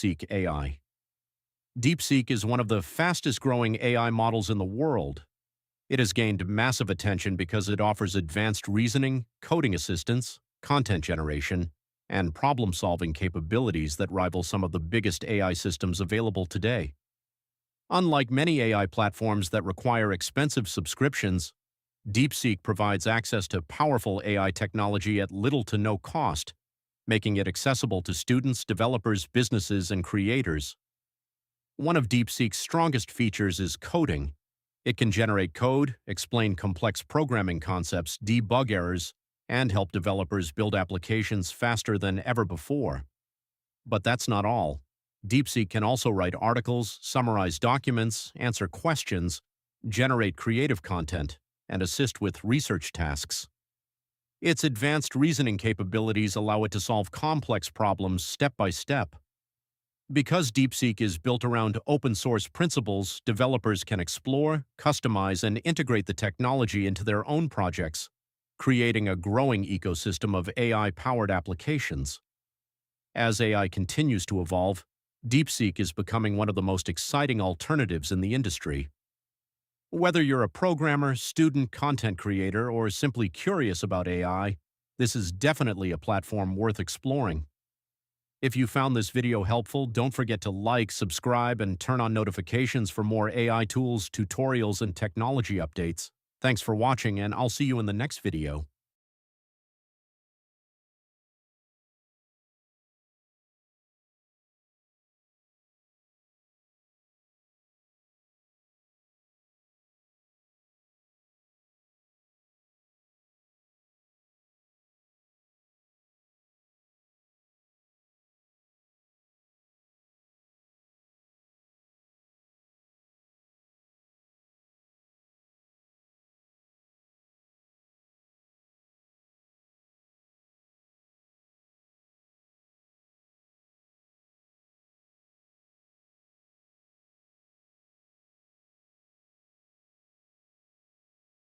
DeepSeek AI. DeepSeek is one of the fastest-growing AI models in the world. It has gained massive attention because it offers advanced reasoning, coding assistance, content generation, and problem-solving capabilities that rival some of the biggest AI systems available today. Unlike many AI platforms that require expensive subscriptions, DeepSeek provides access to powerful AI technology at little to no cost, making it accessible to students, developers, businesses, and creators. One of DeepSeek's strongest features is coding. It can generate code, explain complex programming concepts, debug errors, and help developers build applications faster than ever before. But that's not all. DeepSeek can also write articles, summarize documents, answer questions, generate creative content, and assist with research tasks. Its advanced reasoning capabilities allow it to solve complex problems step by step. Because DeepSeek is built around open-source principles, developers can explore, customize, and integrate the technology into their own projects, creating a growing ecosystem of AI-powered applications. As AI continues to evolve, DeepSeek is becoming one of the most exciting alternatives in the industry. Whether you're a programmer, student, content creator, or simply curious about AI, this is definitely a platform worth exploring. If you found this video helpful, don't forget to like, subscribe, and turn on notifications for more AI tools, tutorials, and technology updates. Thanks for watching, and I'll see you in the next video.